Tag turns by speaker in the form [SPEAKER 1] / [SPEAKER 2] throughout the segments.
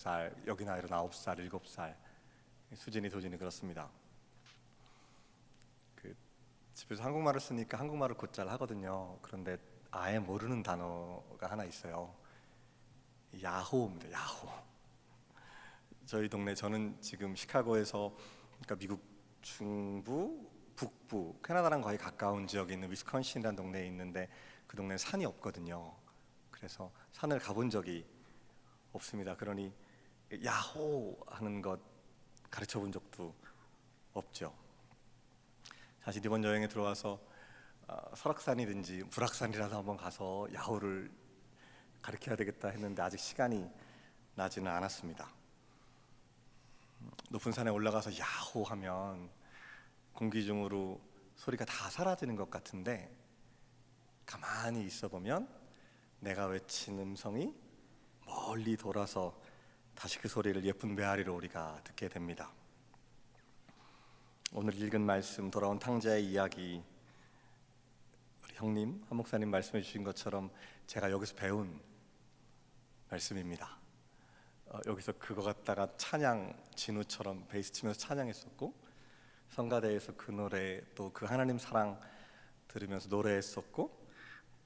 [SPEAKER 1] 살, 여기 나이로 9살, 7살. 수진이, 도진이 그렇습니다. 집에서 한국말을 쓰니까 한국말을 곧잘 하거든요. 그런데 아예 모르는 단어가 하나 있어요. 야호입니다. 야호. 저희 동네, 저는 지금 시카고에서, 그러니까 미국 중부, 북부, 캐나다랑 거의 가까운 지역에 있는 위스콘신이라는 동네에 있는데, 그 동네는 산이 없거든요. 그래서 산을 가본 적이 없습니다. 그러니 야호 하는 것 가르쳐 본 적도 없죠. 사실 이번 여행에 들어와서 설악산이든지 불악산이라도 한번 가서 야호를 가르쳐야 되겠다 했는데 아직 시간이 나지는 않았습니다. 높은 산에 올라가서 야호 하면 공기 중으로 소리가 다 사라지는 것 같은데, 가만히 있어 보면 내가 외친 음성이 멀리 돌아서 다시 그 소리를 예쁜 메아리로 우리가 듣게 됩니다. 오늘 읽은 말씀, 돌아온 탕자의 이야기, 우리 형님, 한 목사님 말씀해 주신 것처럼 제가 여기서 배운 말씀입니다. 여기서 그거 갖다가 찬양, 진우처럼 베이스 치면서 찬양했었고, 성가대에서 그 노래, 또 그 하나님 사랑 들으면서 노래했었고,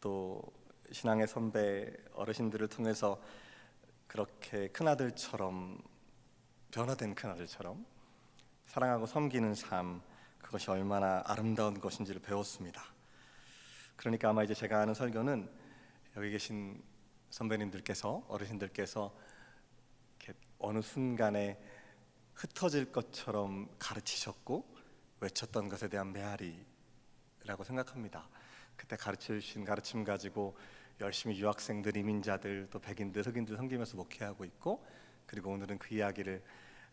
[SPEAKER 1] 또 신앙의 선배 어르신들을 통해서 그렇게 큰아들처럼, 변화된 큰아들처럼 사랑하고 섬기는 삶, 그것이 얼마나 아름다운 것인지를 배웠습니다. 그러니까 아마 이제 제가 하는 설교는 여기 계신 선배님들께서, 어르신들께서 이렇게 어느 순간에 흩어질 것처럼 가르치셨고 외쳤던 것에 대한 메아리라고 생각합니다. 그때 가르쳐 주신 가르침 가지고 열심히 유학생들, 이민자들, 또 백인들, 흑인들 섬기면서 목회하고 있고, 그리고 오늘은 그 이야기를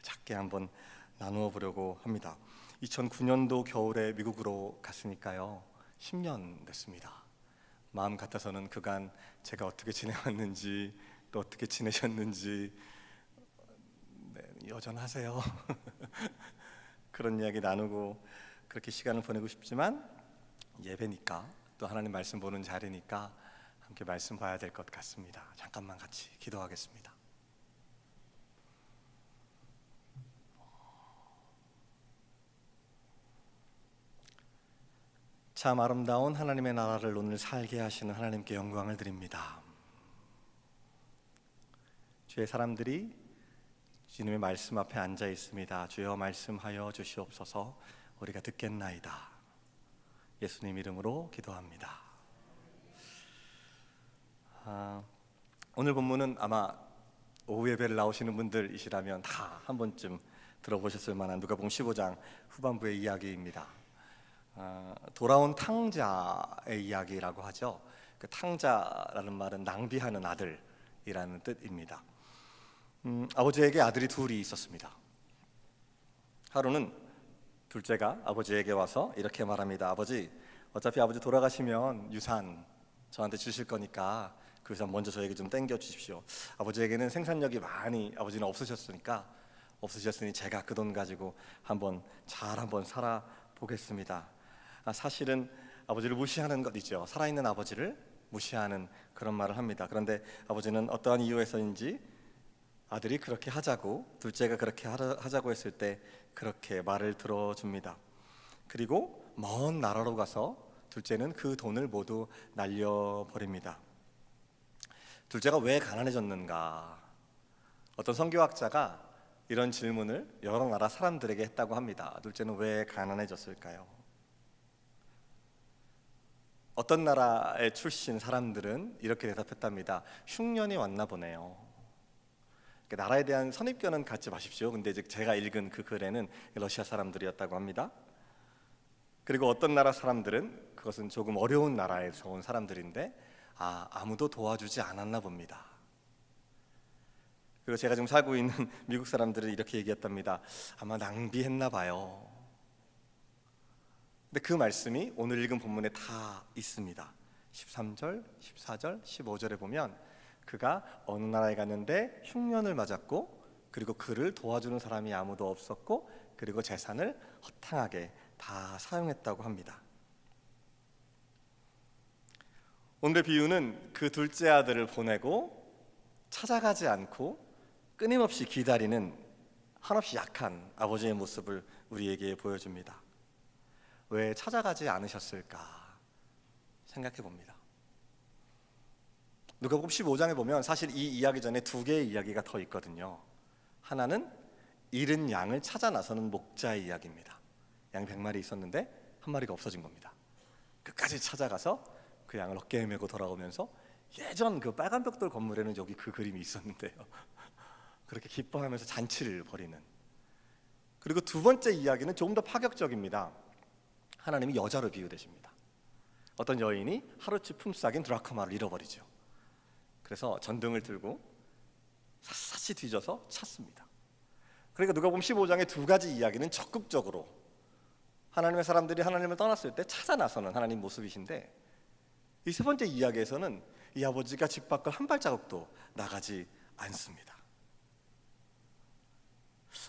[SPEAKER 1] 작게 한번 나누어 보려고 합니다. 2009년도 겨울에 미국으로 갔으니까요 10년 됐습니다. 마음 같아서는 그간 제가 어떻게 지내왔는지, 또 어떻게 지내셨는지, 네, 여전하세요. 그런 이야기 나누고 그렇게 시간을 보내고 싶지만 예배니까, 또 하나님 말씀 보는 자리니까 함께 말씀 봐야 될 것 같습니다. 잠깐만 같이 기도하겠습니다. 참 아름다운 하나님의 나라를 오늘 살게 하시는 하나님께 영광을 드립니다. 주의 사람들이 주님의 말씀 앞에 앉아 있습니다. 주여 말씀하여 주시옵소서. 우리가 듣겠나이다. 예수님 이름으로 기도합니다. 오늘 본문은 아마 오후 예배를 나오시는 분들이시라면 다 한 번쯤 들어보셨을 만한 누가복음 15장 후반부의 이야기입니다. 돌아온 탕자의 이야기라고 하죠. 그 탕자라는 말은 낭비하는 아들이라는 뜻입니다. 아버지에게 아들이 둘이 있었습니다. 하루는 둘째가 아버지에게 와서 이렇게 말합니다. 아버지, 어차피 아버지 돌아가시면 유산 저한테 주실 거니까 그 유산 먼저 저에게 좀 땡겨 주십시오. 아버지에게는 생산력이 많이, 아버지는 없으셨으니 제가 그 돈 가지고 한번 살아 보겠습니다. 사실은 아버지를 무시하는 것이죠. 살아있는 아버지를 무시하는 그런 말을 합니다. 그런데 아버지는 어떠한 이유에서인지 아들이 그렇게 하자고, 둘째가 그렇게 하자고 했을 때 그렇게 말을 들어줍니다. 그리고 먼 나라로 가서 둘째는 그 돈을 모두 날려버립니다. 둘째가 왜 가난해졌는가? 어떤 선교학자가 이런 질문을 여러 나라 사람들에게 했다고 합니다. 둘째는 왜 가난해졌을까요? 어떤 나라의 출신 사람들은 이렇게 대답했답니다. 흉년이 왔나 보네요. 나라에 대한 선입견은 갖지 마십시오. 근데 이제 제가 읽은 그 글에는 러시아 사람들이었다고 합니다. 그리고 어떤 나라 사람들은 그것은 조금 어려운 나라에서 온 사람들인데 아무도 도와주지 않았나 봅니다. 그리고 제가 지금 살고 있는 미국 사람들은 이렇게 얘기했답니다. 아마 낭비했나 봐요. 근데 그 말씀이 오늘 읽은 본문에 다 있습니다. 13절, 14절, 15절에 보면 그가 어느 나라에 갔는데 흉년을 맞았고, 그리고 그를 도와주는 사람이 아무도 없었고, 그리고 재산을 허탕하게 다 사용했다고 합니다. 오늘의 비유는 그 둘째 아들을 보내고 찾아가지 않고 끊임없이 기다리는 한없이 약한 아버지의 모습을 우리에게 보여줍니다. 왜 찾아가지 않으셨을까 생각해 봅니다. 누가복음 15장에 보면 사실 이 이야기 전에 두 개의 이야기가 더 있거든요. 하나는 잃은 양을 찾아 나서는 목자의 이야기입니다. 양이 100마리 있었는데 한 마리가 없어진 겁니다. 끝까지 찾아가서 그 양을 어깨에 메고 돌아오면서 예전 그 빨간 벽돌 건물에는 여기 그 그림이 있었는데요. 그렇게 기뻐하면서 잔치를 벌이는. 그리고 두 번째 이야기는 조금 더 파격적입니다. 하나님이 여자로 비유되십니다. 어떤 여인이 하루치 품삯인 드라크마를 잃어버리죠. 그래서 전등을 들고 샅샅이 뒤져서 찾습니다. 그러니까 누가복음 15장의 두 가지 이야기는 적극적으로 하나님의 사람들이 하나님을 떠났을 때 찾아 나서는 하나님 모습이신데, 이 세 번째 이야기에서는 이 아버지가 집 밖을 한 발자국도 나가지 않습니다.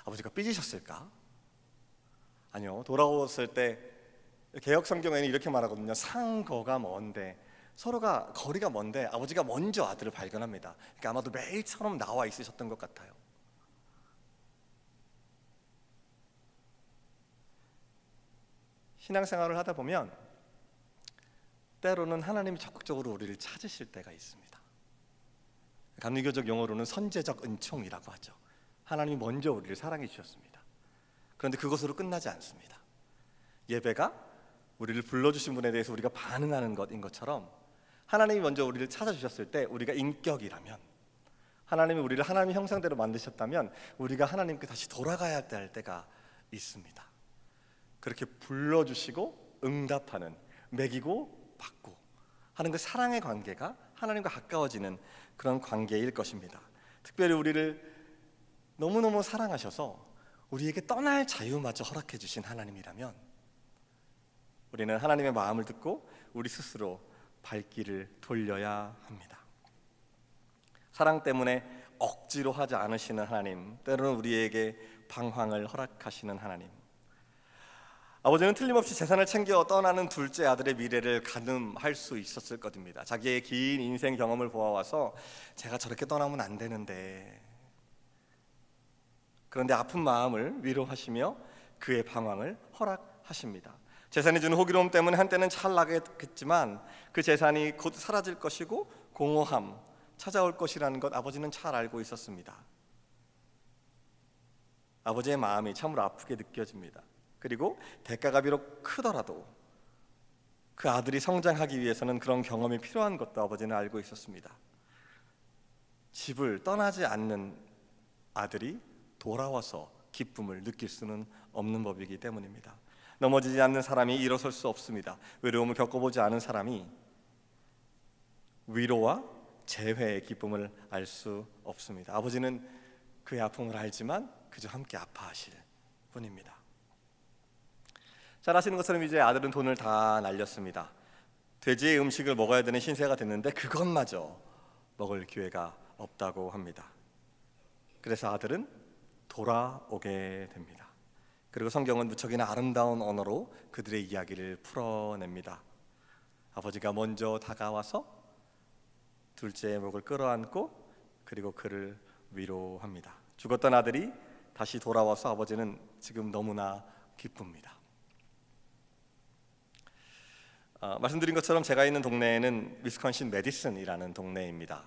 [SPEAKER 1] 아버지가 삐지셨을까? 아니요. 돌아왔을 때 개역 성경에는 이렇게 말하거든요. 상거가 먼데, 서로가 거리가 먼데 아버지가 먼저 아들을 발견합니다. 그러니까 아마도 매일처럼 나와 있으셨던 것 같아요. 신앙생활을 하다 보면 때로는 하나님이 적극적으로 우리를 찾으실 때가 있습니다. 감리교적 용어로는 선제적 은총이라고 하죠. 하나님이 먼저 우리를 사랑해 주셨습니다. 그런데 그것으로 끝나지 않습니다. 예배가 우리를 불러주신 분에 대해서 우리가 반응하는 것인 것처럼, 하나님이 먼저 우리를 찾아주셨을 때 우리가 인격이라면, 하나님이 우리를 하나님의 형상대로 만드셨다면 우리가 하나님께 다시 돌아가야 할 때가 있습니다. 그렇게 불러주시고 응답하는, 먹이고 받고 하는 그 사랑의 관계가 하나님과 가까워지는 그런 관계일 것입니다. 특별히 우리를 너무너무 사랑하셔서 우리에게 떠날 자유마저 허락해 주신 하나님이라면, 우리는 하나님의 마음을 듣고 우리 스스로 발길을 돌려야 합니다. 사랑 때문에 억지로 하지 않으시는 하나님, 때로는 우리에게 방황을 허락하시는 하나님. 아버지는 틀림없이 재산을 챙겨 떠나는 둘째 아들의 미래를 가늠할 수 있었을 것입니다. 자기의 긴 인생 경험을 보아와서 제가 저렇게 떠나면 안 되는데, 그런데 아픈 마음을 위로하시며 그의 방황을 허락하십니다. 재산이 주는 호기로움 때문에 한때는 잘 나겠지만 그 재산이 곧 사라질 것이고 공허함 찾아올 것이라는 것 아버지는 잘 알고 있었습니다. 아버지의 마음이 참으로 아프게 느껴집니다. 그리고 대가가 비록 크더라도 그 아들이 성장하기 위해서는 그런 경험이 필요한 것도 아버지는 알고 있었습니다. 집을 떠나지 않는 아들이 돌아와서 기쁨을 느낄 수는 없는 법이기 때문입니다. 넘어지지 않는 사람이 일어설 수 없습니다. 외로움을 겪어보지 않은 사람이 위로와 재회의 기쁨을 알 수 없습니다. 아버지는 그의 아픔을 알지만 그저 함께 아파하실 뿐입니다. 잘 아시는 것처럼 이제 아들은 돈을 다 날렸습니다. 돼지의 음식을 먹어야 되는 신세가 됐는데 그것마저 먹을 기회가 없다고 합니다. 그래서 아들은 돌아오게 됩니다. 그리고 성경은 무척이나 아름다운 언어로 그들의 이야기를 풀어냅니다. 아버지가 먼저 다가와서 둘째의 목을 끌어안고 그리고 그를 위로합니다. 죽었던 아들이 다시 돌아와서 아버지는 지금 너무나 기쁩니다. 말씀드린 것처럼 제가 있는 동네에는 위스콘신 메디슨이라는 동네입니다.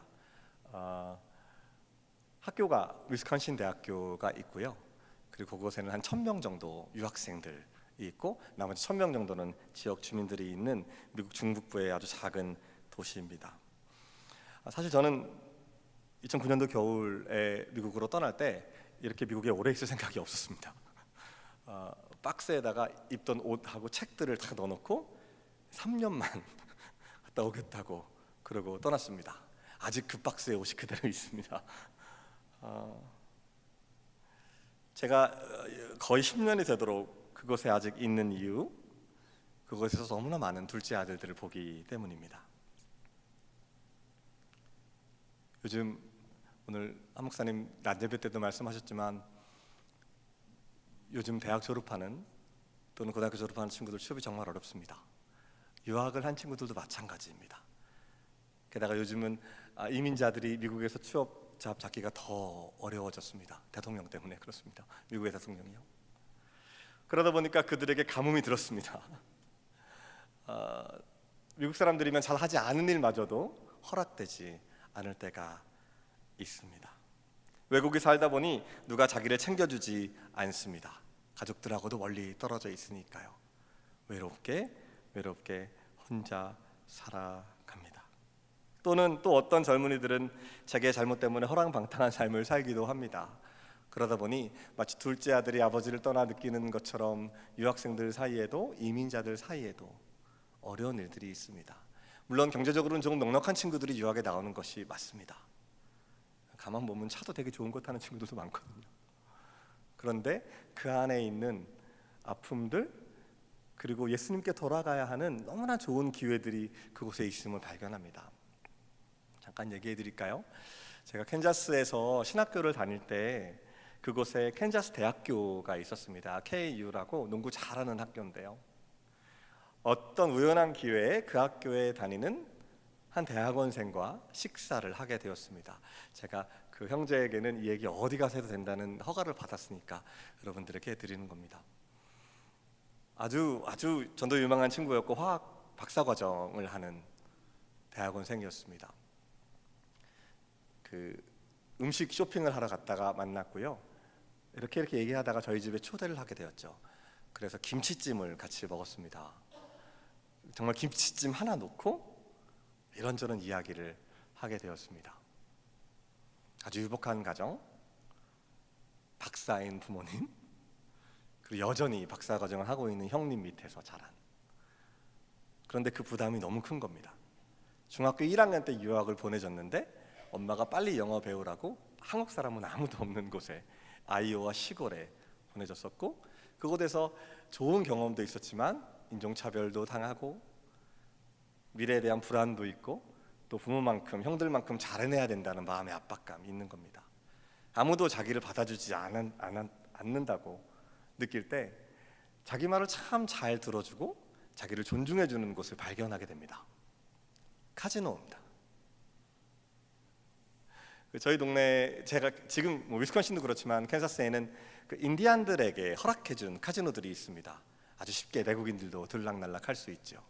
[SPEAKER 1] 학교가 위스콘신 대학교가 있고요. 그리고 그곳에는 한 1,000명 정도 유학생들이 있고 나머지 1,000명 정도는 지역 주민들이 있는 미국 중북부의 아주 작은 도시입니다. 사실 저는 2009년도 겨울에 미국으로 떠날 때 이렇게 미국에 오래 있을 생각이 없었습니다. 박스에다가 입던 옷하고 책들을 다 넣어놓고 3년만 갔다 오겠다고 그러고 떠났습니다. 아직 그 박스에 옷이 그대로 있습니다. 제가 거의 10년이 되도록 그곳에 아직 있는 이유, 그곳에서 너무나 많은 둘째 아들들을 보기 때문입니다. 요즘 오늘 한 목사님 낮 예배 때도 말씀하셨지만 요즘 대학 졸업하는 또는 고등학교 졸업하는 친구들 취업이 정말 어렵습니다. 유학을 한 친구들도 마찬가지입니다. 게다가 요즘은 이민자들이 미국에서 취업 잡기가 더 어려워졌습니다. 대통령 때문에 그렇습니다. 미국의 대통령이요. 그러다 보니까 그들에게 가뭄이 들었습니다. 미국 사람들이면 잘 하지 않은 일마저도 허락되지 않을 때가 있습니다. 외국에 살다 보니 누가 자기를 챙겨주지 않습니다. 가족들하고도 멀리 떨어져 있으니까요. 외롭게 혼자 살아갑니다. 또는 또 어떤 젊은이들은 자기의 잘못 때문에 허랑방탕한 삶을 살기도 합니다. 그러다 보니 마치 둘째 아들이 아버지를 떠나 느끼는 것처럼 유학생들 사이에도 이민자들 사이에도 어려운 일들이 있습니다. 물론 경제적으로는 조금 넉넉한 친구들이 유학에 나오는 것이 맞습니다. 가만 보면 차도 되게 좋은 거 타는 친구들도 많거든요. 그런데 그 안에 있는 아픔들, 그리고 예수님께 돌아가야 하는 너무나 좋은 기회들이 그곳에 있음을 발견합니다. 잠깐 얘기해 드릴까요? 제가 캔자스에서 신학교를 다닐 때 그곳에 캔자스 대학교가 있었습니다. KU라고 농구 잘하는 학교인데요. 어떤 우연한 기회에 그 학교에 다니는 한 대학원생과 식사를 하게 되었습니다. 제가 그 형제에게는 이 얘기 어디 가서 해도 된다는 허가를 받았으니까 여러분들에게 해드리는 겁니다. 아주 전도 유망한 친구였고 화학 박사과정을 하는 대학원생이었습니다. 그 음식 쇼핑을 하러 갔다가 만났고요. 이렇게 얘기하다가 저희 집에 초대를 하게 되었죠. 그래서 김치찜을 같이 먹었습니다. 정말 김치찜 하나 놓고 이런저런 이야기를 하게 되었습니다. 아주 유복한 가정, 박사인 부모님, 그리고 여전히 박사 과정을 하고 있는 형님 밑에서 자란. 그런데 그 부담이 너무 큰 겁니다. 중학교 1학년 때 유학을 보내줬는데 엄마가 빨리 영어 배우라고 한국 사람은 아무도 없는 곳에 아이오와 시골에 보내줬었고, 그곳에서 좋은 경험도 있었지만 인종차별도 당하고 미래에 대한 불안도 있고 또 부모만큼 형들만큼 잘해내야 된다는 마음의 압박감이 있는 겁니다. 아무도 자기를 받아주지 않는다고 느낄 때 자기 말을 참 잘 들어주고 자기를 존중해주는 곳을 발견하게 됩니다. 카지노입니다. 저희 동네, 제가 지금 위스콘신도 그렇지만 캔사스에는 그 인디안들에게 허락해준 카지노들이 있습니다. 아주 쉽게 외국인들도 들락날락 할 수 있죠.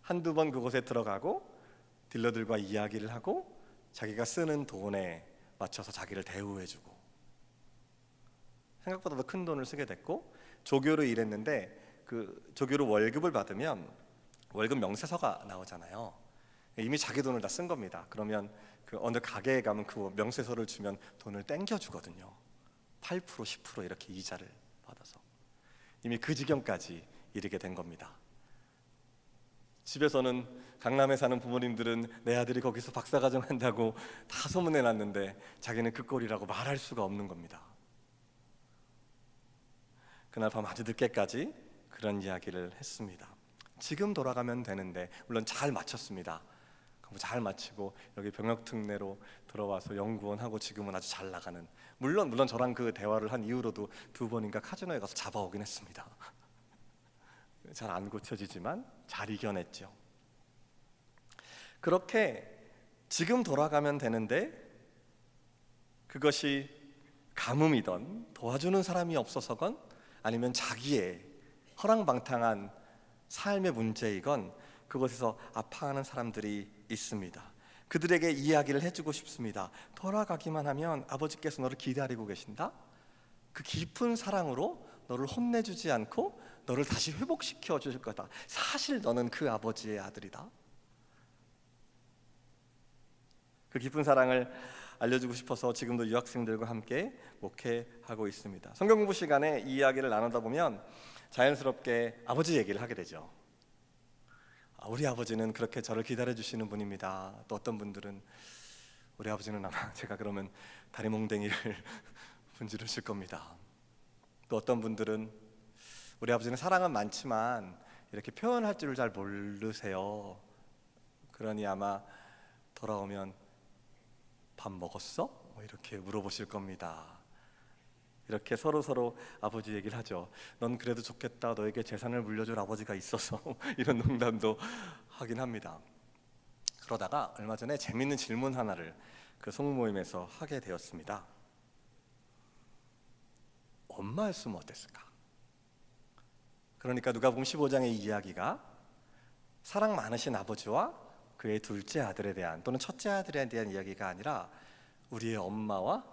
[SPEAKER 1] 한두 번 그곳에 들어가고 딜러들과 이야기를 하고 자기가 쓰는 돈에 맞춰서 자기를 대우해주고, 생각보다 더 큰 돈을 쓰게 됐고, 조교로 일했는데 그 조교로 월급을 받으면 월급 명세서가 나오잖아요. 이미 자기 돈을 다 쓴 겁니다. 그러면 그 어느 가게에 가면 그 명세서를 주면 돈을 땡겨주거든요. 8%, 10% 이렇게 이자를 받아서 이미 그 지경까지 이르게 된 겁니다. 집에서는, 강남에 사는 부모님들은 내 아들이 거기서 박사과정 한다고 다 소문내 놨는데 자기는 그 꼴이라고 말할 수가 없는 겁니다. 그날 밤 아주 늦게까지 그런 이야기를 했습니다. 지금 돌아가면 되는데, 물론 잘 마쳤습니다. 잘 마치고 여기 병역특례로 들어와서 연구원하고 지금은 아주 잘 나가는, 물론 저랑 그 대화를 한 이후로도 2번인가 카지노에 가서 잡아오긴 했습니다. 잘 안 고쳐지지만 잘 이겨냈죠. 그렇게 지금 돌아가면 되는데 그것이 가뭄이던 도와주는 사람이 없어서건 아니면 자기의 허랑방탕한 삶의 문제이건 그곳에서 아파하는 사람들이 있습니다. 그들에게 이야기를 해주고 싶습니다. 돌아가기만 하면 아버지께서 너를 기다리고 계신다. 그 깊은 사랑으로 너를 혼내주지 않고 너를 다시 회복시켜 주실 거다. 사실 너는 그 아버지의 아들이다. 그 깊은 사랑을 알려주고 싶어서 지금도 유학생들과 함께 목회하고 있습니다. 성경 공부 시간에 이 이야기를 나누다 보면 자연스럽게 아버지 얘기를 하게 되죠. 우리 아버지는 그렇게 저를 기다려주시는 분입니다. 또 어떤 분들은 우리 아버지는 아마 제가 그러면 다리 몽댕이를 분지르실 겁니다. 또 어떤 분들은 우리 아버지는 사랑은 많지만 이렇게 표현할 줄을 잘 모르세요. 그러니 아마 돌아오면 밥 먹었어? 이렇게 물어보실 겁니다. 이렇게 서로 아버지 얘기를 하죠. 넌 그래도 좋겠다. 너에게 재산을 물려줄 아버지가 있어서 이런 농담도 하긴 합니다. 그러다가 얼마 전에 재밌는 질문 하나를 그 성모임에서 하게 되었습니다. 엄마였으면 어땠을까? 그러니까 누가복음 15장의 이야기가 사랑 많으신 아버지와 그의 둘째 아들에 대한 또는 첫째 아들에 대한 이야기가 아니라 우리의 엄마와,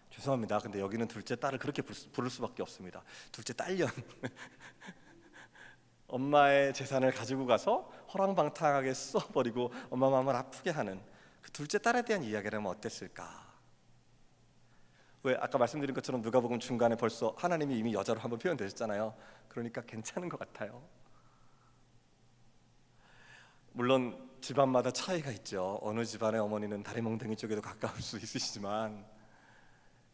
[SPEAKER 1] 죄송합니다, 근데 여기는 둘째 딸을 그렇게 부를 수밖에 없습니다. 둘째 딸년 엄마의 재산을 가지고 가서 허랑방탕하게 써버리고 엄마 마음을 아프게 하는 그 둘째 딸에 대한 이야기라면 어땠을까? 왜 아까 말씀드린 것처럼 누가복음 중간에 벌써 하나님이 이미 여자로 한번 표현되셨잖아요. 그러니까 괜찮은 것 같아요. 물론 집안마다 차이가 있죠. 어느 집안의 어머니는 다리몽둥이 쪽에도 가까울 수 있으시지만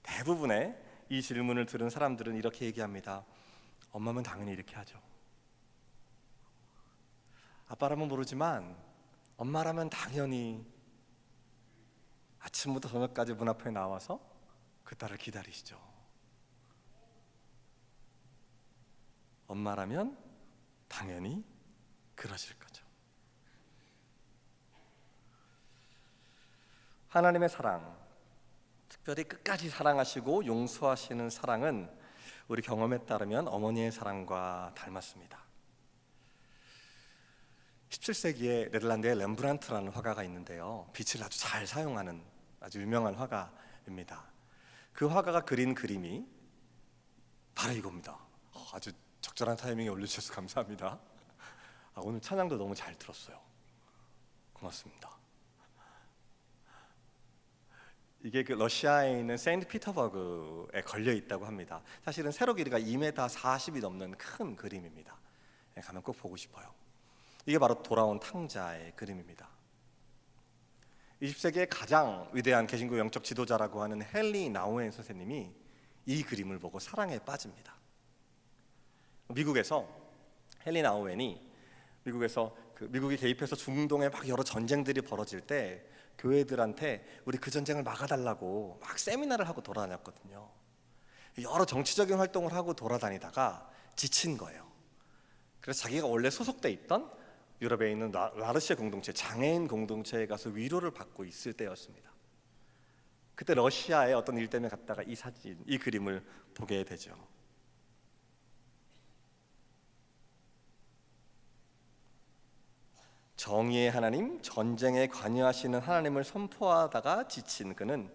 [SPEAKER 1] 대부분의 이 질문을 들은 사람들은 이렇게 얘기합니다. 엄마면 당연히 이렇게 하죠. 아빠라면 모르지만 엄마라면 당연히 아침부터 저녁까지 문 앞에 나와서 그 딸을 기다리시죠. 엄마라면 당연히 그러실 거죠. 하나님의 사랑, 특별히 끝까지 사랑하시고 용서하시는 사랑은 우리 경험에 따르면 어머니의 사랑과 닮았습니다. 17세기에 네덜란드의 렘브란트라는 화가가 있는데요, 빛을 아주 잘 사용하는 아주 유명한 화가입니다. 그 화가가 그린 그림이 바로 이겁니다. 아주 적절한 타이밍에 올려주셔서 감사합니다. 오늘 찬양도 너무 잘 들었어요. 고맙습니다. 이게 그 러시아에 있는 세인트피터버그에 걸려 있다고 합니다. 사실은 세로 길이가 2m 40이 넘는 큰 그림입니다. 가면 꼭 보고 싶어요. 이게 바로 돌아온 탕자의 그림입니다. 20세기의 가장 위대한 개신교 영적 지도자라고 하는 헨리 나우엔 선생님이 이 그림을 보고 사랑에 빠집니다. 미국에서 헨리 나우엔이 미국이 개입해서 중동에 막 여러 전쟁들이 벌어질 때 교회들한테 우리 그 전쟁을 막아달라고 막 세미나를 하고 돌아다녔거든요. 여러 정치적인 활동을 하고 돌아다니다가 지친 거예요. 그래서 자기가 원래 소속돼 있던 유럽에 있는 라르시아 공동체, 장애인 공동체에 가서 위로를 받고 있을 때였습니다. 그때 러시아에 어떤 일 때문에 갔다가 이 그림을 보게 되죠. 정의의 하나님, 전쟁에 관여하시는 하나님을 선포하다가 지친 그는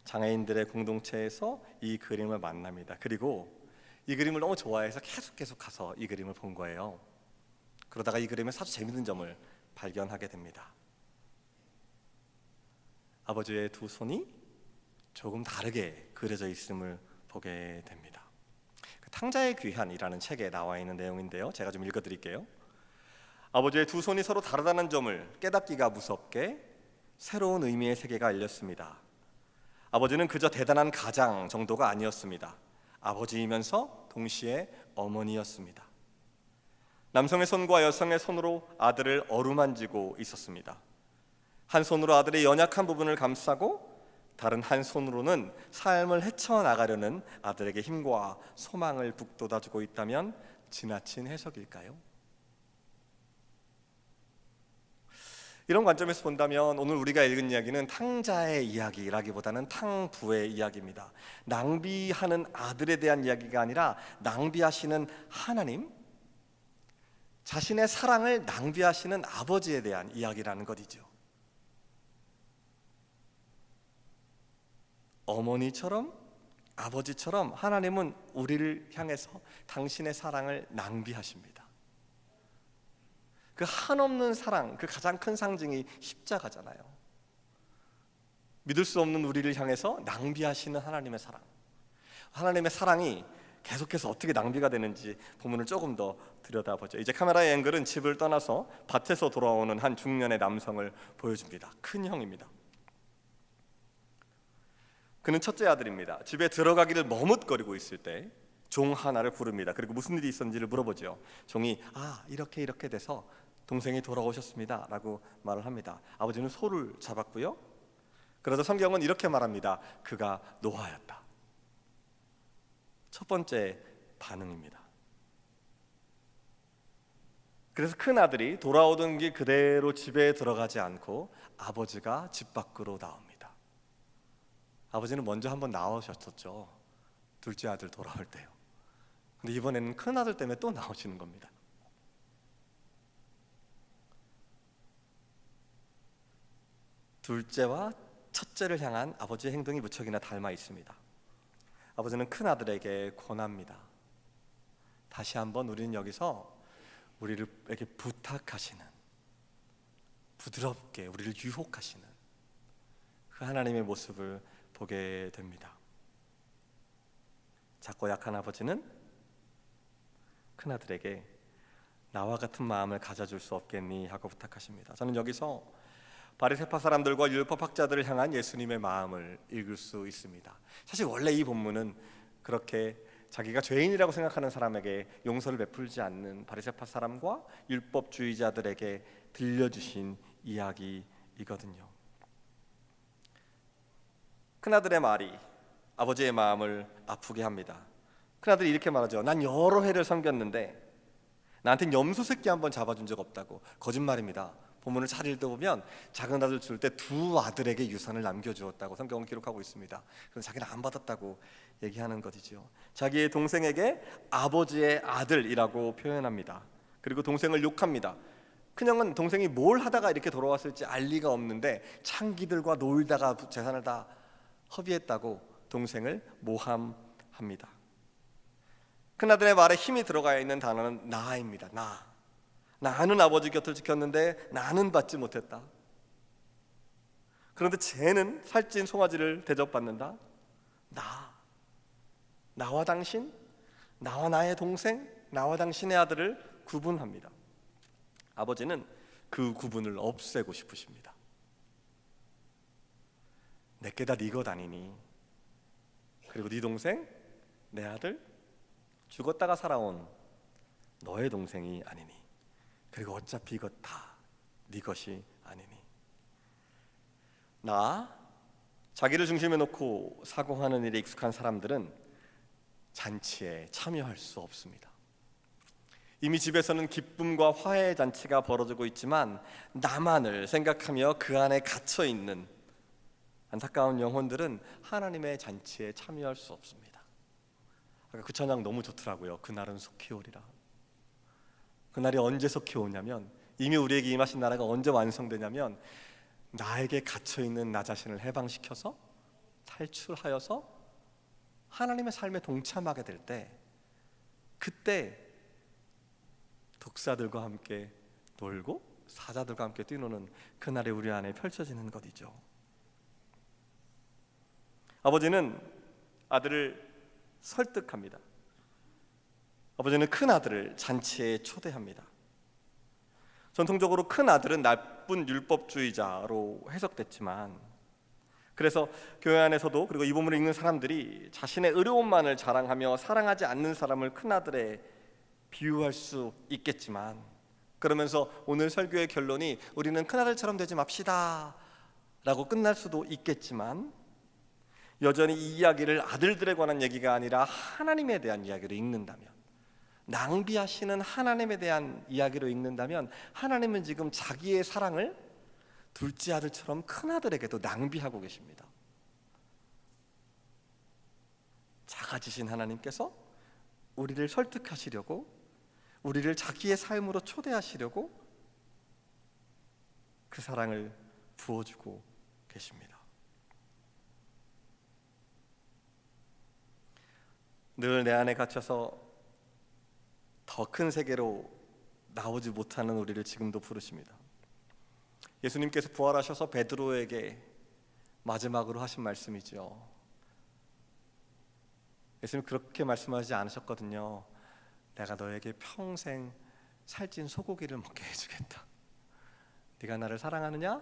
[SPEAKER 1] 장애인들의 공동체에서 이 그림을 만납니다. 그리고 이 그림을 너무 좋아해서 계속 가서 이 그림을 본 거예요. 그러다가 이 그림에 아주 재밌는 점을 발견하게 됩니다. 아버지의 두 손이 조금 다르게 그려져 있음을 보게 됩니다. 탕자의 귀한이라는 책에 나와 있는 내용인데요, 제가 좀 읽어드릴게요. 아버지의 두 손이 서로 다르다는 점을 깨닫기가 무섭게 새로운 의미의 세계가 열렸습니다. 아버지는 그저 대단한 가장 정도가 아니었습니다. 아버지이면서 동시에 어머니였습니다. 남성의 손과 여성의 손으로 아들을 어루만지고 있었습니다. 한 손으로 아들의 연약한 부분을 감싸고 다른 한 손으로는 삶을 헤쳐나가려는 아들에게 힘과 소망을 북돋아주고 있다면 지나친 해석일까요? 이런 관점에서 본다면 오늘 우리가 읽은 이야기는 탕자의 이야기라기보다는 탕부의 이야기입니다. 낭비하는 아들에 대한 이야기가 아니라 낭비하시는 하나님, 자신의 사랑을 낭비하시는 아버지에 대한 이야기라는 것이죠. 어머니처럼 아버지처럼 하나님은 우리를 향해서 당신의 사랑을 낭비하십니다. 그 한없는 사랑, 그 가장 큰 상징이 십자가잖아요. 믿을 수 없는 우리를 향해서 낭비하시는 하나님의 사랑, 하나님의 사랑이 계속해서 어떻게 낭비가 되는지 본문을 조금 더 들여다보죠. 이제 카메라의 앵글은 집을 떠나서 밭에서 돌아오는 한 중년의 남성을 보여줍니다. 큰 형입니다. 그는 첫째 아들입니다. 집에 들어가기를 머뭇거리고 있을 때 종 하나를 부릅니다. 그리고 무슨 일이 있었는지를 물어보죠. 종이 이렇게 돼서 동생이 돌아오셨습니다 라고 말을 합니다. 아버지는 소를 잡았고요. 그러자 성경은 이렇게 말합니다. 그가 노하였다. 첫 번째 반응입니다. 그래서 큰 아들이 돌아오던 길 그대로 집에 들어가지 않고 아버지가 집 밖으로 나옵니다. 아버지는 먼저 한번 나오셨었죠. 둘째 아들 돌아올 때요. 근데 이번에는 큰 아들 때문에 또 나오시는 겁니다. 둘째와 첫째를 향한 아버지의 행동이 무척이나 닮아 있습니다. 아버지는 큰 아들에게 권합니다. 다시 한번 우리는 여기서 우리에게 부탁하시는, 부드럽게 우리를 유혹하시는 그 하나님의 모습을 보게 됩니다. 작고 약한 아버지는 큰 아들에게 나와 같은 마음을 가져줄 수 없겠니 하고 부탁하십니다. 저는 여기서 바리새파 사람들과 율법학자들을 향한 예수님의 마음을 읽을 수 있습니다. 사실 원래 이 본문은 그렇게 자기가 죄인이라고 생각하는 사람에게 용서를 베풀지 않는 바리새파 사람과 율법주의자들에게 들려주신 이야기이거든요. 큰아들의 말이 아버지의 마음을 아프게 합니다. 큰아들이 이렇게 말하죠. 난 여러 해를 섬겼는데 나한테는 염소 새끼 한번 잡아준 적 없다고. 거짓말입니다. 본문을 잘 읽어보면 작은 아들 줄 때 두 아들에게 유산을 남겨주었다고 성경은 기록하고 있습니다. 그래서 자기는 안 받았다고 얘기하는 것이죠. 자기의 동생에게 아버지의 아들이라고 표현합니다. 그리고 동생을 욕합니다. 큰형은 동생이 뭘 하다가 이렇게 돌아왔을지 알 리가 없는데 창기들과 놀다가 재산을 다 허비했다고 동생을 모함합니다. 큰아들의 말에 힘이 들어가 있는 단어는 나입니다. 나는 아버지 곁을 지켰는데 나는 받지 못했다. 그런데 쟤는 살찐 송아지를 대접받는다. 나와 당신, 나와 나의 동생, 나와 당신의 아들을 구분합니다. 아버지는 그 구분을 없애고 싶으십니다. 내게 다 네 것 아니니, 그리고 네 동생, 내 아들, 죽었다가 살아온 너의 동생이 아니니, 그리고 어차피 이것 다 네 것이 아니니. 자기를 중심에 놓고 사고하는 일에 익숙한 사람들은 잔치에 참여할 수 없습니다. 이미 집에서는 기쁨과 화해의 잔치가 벌어지고 있지만 나만을 생각하며 그 안에 갇혀 있는 안타까운 영혼들은 하나님의 잔치에 참여할 수 없습니다. 아까 그 찬양 너무 좋더라고요. 그날은 속히 오리라. 그날이 언제 속히 오냐면, 이미 우리에게 임하신 나라가 언제 완성되냐면, 나에게 갇혀있는 나 자신을 해방시켜서 탈출하여서 하나님의 삶에 동참하게 될 때, 그때 독사들과 함께 놀고 사자들과 함께 뛰노는 그날이 우리 안에 펼쳐지는 것이죠. 아버지는 아들을 설득합니다. 아버지는 큰 아들을 잔치에 초대합니다. 전통적으로 큰 아들은 나쁜 율법주의자로 해석됐지만, 그래서 교회 안에서도, 그리고 이 본문을 읽는 사람들이 자신의 의로움만을 자랑하며 사랑하지 않는 사람을 큰 아들에 비유할 수 있겠지만, 그러면서 오늘 설교의 결론이 우리는 큰 아들처럼 되지 맙시다 라고 끝날 수도 있겠지만, 여전히 이 이야기를 아들들에 관한 얘기가 아니라 하나님에 대한 이야기로 읽는다면, 낭비하시는 하나님에 대한 이야기로 읽는다면, 하나님은 지금 자기의 사랑을 둘째 아들처럼 큰 아들에게도 낭비하고 계십니다. 작아지신 하나님께서 우리를 설득하시려고, 우리를 자기의 삶으로 초대하시려고 그 사랑을 부어주고 계십니다. 늘 내 안에 갇혀서 더 큰 세계로 나오지 못하는 우리를 지금도 부르십니다. 예수님께서 부활하셔서 베드로에게 마지막으로 하신 말씀이죠. 예수님 그렇게 말씀하지 않으셨거든요. 내가 너에게 평생 살찐 소고기를 먹게 해주겠다. 네가 나를 사랑하느냐?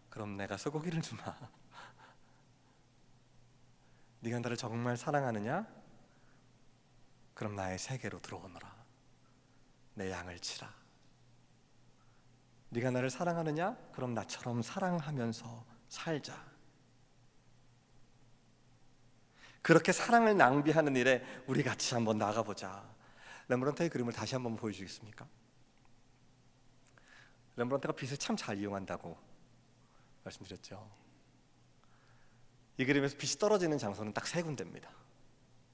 [SPEAKER 1] 그럼 내가 소고기를 주마. 네가 나를 정말 사랑하느냐? 그럼 나의 세계로 들어오너라. 내 양을 치라. 네가 나를 사랑하느냐? 그럼 나처럼 사랑하면서 살자. 그렇게 사랑을 낭비하는 일에 우리 같이 한번 나가보자. 렘브란트의 그림을 다시 한번 보여주겠습니까? 렘브란트가 빛을 참 잘 이용한다고 말씀드렸죠. 이 그림에서 빛이 떨어지는 장소는 딱 세 군데입니다.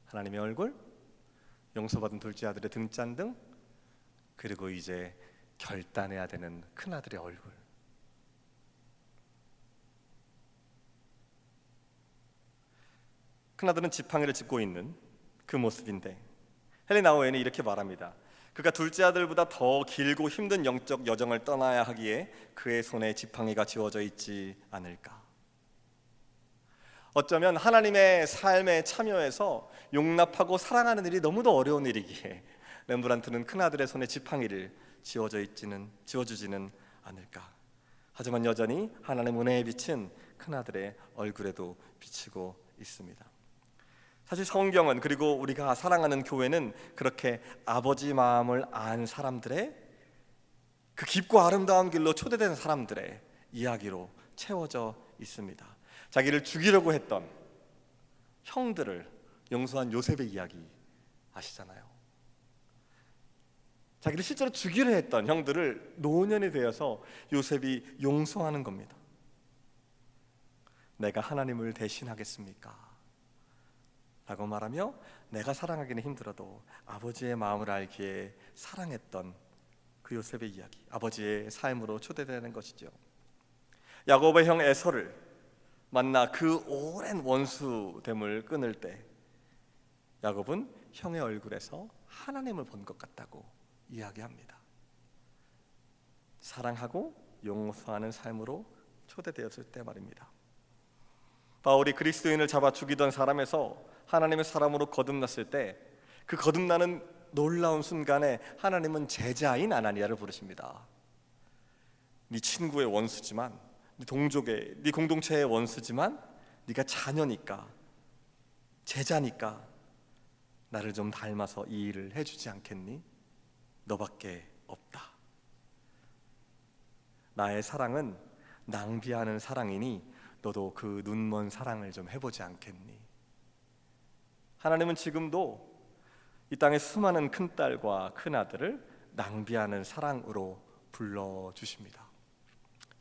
[SPEAKER 1] 하나님의 얼굴, 용서받은 둘째 아들의 등잔등, 그리고 이제 결단해야 되는 큰아들의 얼굴. 큰아들은 지팡이를 짚고 있는 그 모습인데 헬레나 오웬이 이렇게 말합니다. 그가 둘째 아들보다 더 길고 힘든 영적 여정을 떠나야 하기에 그의 손에 지팡이가 쥐어져 있지 않을까. 어쩌면 하나님의 삶에 참여해서 용납하고 사랑하는 일이 너무도 어려운 일이기에 렘브란트는 큰아들의 손에 지팡이를 쥐어주지는 않을까. 하지만 여전히 하나님의 은혜의 빛은 큰아들의 얼굴에도 비치고 있습니다. 사실 성경은, 그리고 우리가 사랑하는 교회는 그렇게 아버지 마음을 안 사람들의, 그 깊고 아름다운 길로 초대된 사람들의 이야기로 채워져 있습니다. 자기를 죽이려고 했던 형들을 용서한 요셉의 이야기 아시잖아요. 자기를 실제로 죽이려 했던 형들을 노년이 되어서 요셉이 용서하는 겁니다. 내가 하나님을 대신하겠습니까? 라고 말하며 내가 사랑하기는 힘들어도 아버지의 마음을 알기에 사랑했던 그 요셉의 이야기, 아버지의 삶으로 초대되는 것이죠. 야곱의 형 에서를 만나 그 오랜 원수됨을 끊을 때 야곱은 형의 얼굴에서 하나님을 본 것 같다고 이야기합니다. 사랑하고 용서하는 삶으로 초대되었을 때 말입니다. 바울이 그리스도인을 잡아 죽이던 사람에서 하나님의 사람으로 거듭났을 때 그 거듭나는 놀라운 순간에 하나님은 제자인 아나니아를 부르십니다. 네 친구의 원수지만, 네 동족의, 네 공동체의 원수지만 네가 자녀니까, 제자니까 나를 좀 닮아서 이 일을 해주지 않겠니? 너밖에 없다. 나의 사랑은 낭비하는 사랑이니 너도 그 눈먼 사랑을 좀 해보지 않겠니? 하나님은 지금도 이 땅의 수많은 큰딸과 큰아들을 낭비하는 사랑으로 불러주십니다.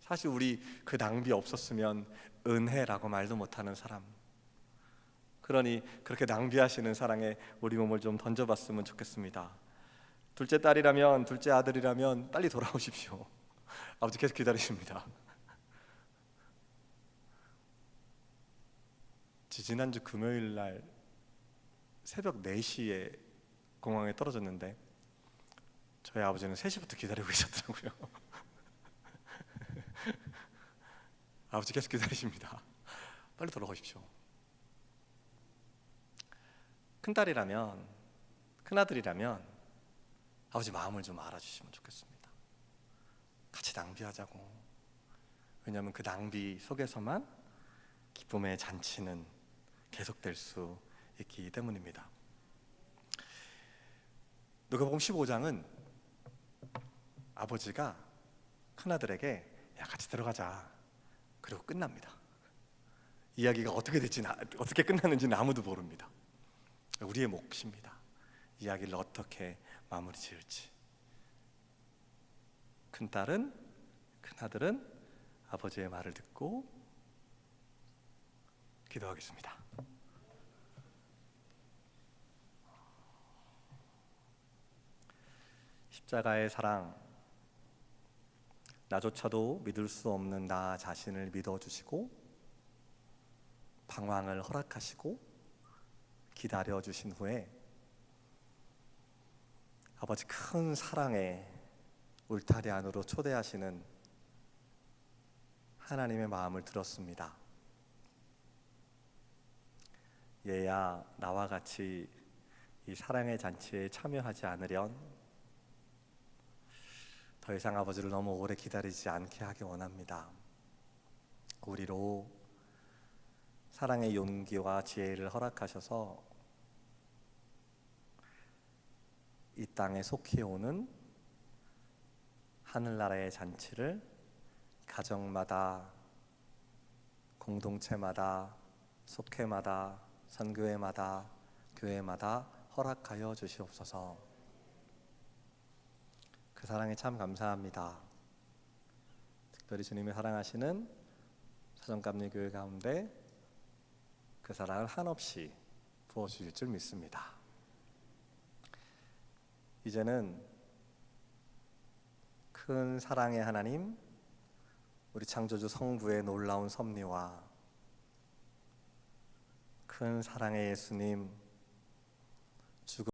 [SPEAKER 1] 사실 우리 그 낭비 없었으면 은혜라고 말도 못하는 사람, 그러니 그렇게 낭비하시는 사랑에 우리 몸을 좀 던져봤으면 좋겠습니다. 둘째 딸이라면, 둘째 아들이라면 빨리 돌아오십시오. 아버지 계속 기다리십니다. 지난주 금요일 날 새벽 4시에 공항에 떨어졌는데 저희 아버지는 3시부터 기다리고 계셨더라고요. 아버지 계속 기다리십니다. 빨리 돌아오십시오. 큰딸이라면, 큰아들이라면 아버지 마음을 좀 알아주시면 좋겠습니다. 같이 낭비하자고. 왜냐하면 그 낭비 속에서만 기쁨의 잔치는 계속될 수 있기 때문입니다. 누가복음 15장은 아버지가 큰아들에게 야 같이 들어가자, 그리고 끝납니다. 이야기가 어떻게 될지, 어떻게 끝나는지는 아무도 모릅니다. 우리의 몫입니다. 이야기를 어떻게 마무리 지을지. 큰딸은, 큰아들은 아버지의 말을 듣고 기도하겠습니다. 십자가의 사랑, 나조차도 믿을 수 없는 나 자신을 믿어주시고 방황을 허락하시고 기다려주신 후에 아버지 큰 사랑의 울타리 안으로 초대하시는 하나님의 마음을 들었습니다. 얘야, 나와 같이 이 사랑의 잔치에 참여하지 않으련 더 이상 아버지를 너무 오래 기다리지 않게 하기 원합니다. 우리로 사랑의 용기와 지혜를 허락하셔서 이 땅에 속히 오는 하늘나라의 잔치를 가정마다, 공동체마다, 속회마다, 선교회마다, 교회마다 허락하여 주시옵소서. 그 사랑에 참 감사합니다. 특별히 주님이 사랑하시는 사정감리교회 가운데 그 사랑을 한없이 부어주실 줄 믿습니다. 이제는 큰 사랑의 하나님, 우리 창조주 성부의 놀라운 섭리와 큰 사랑의 예수님,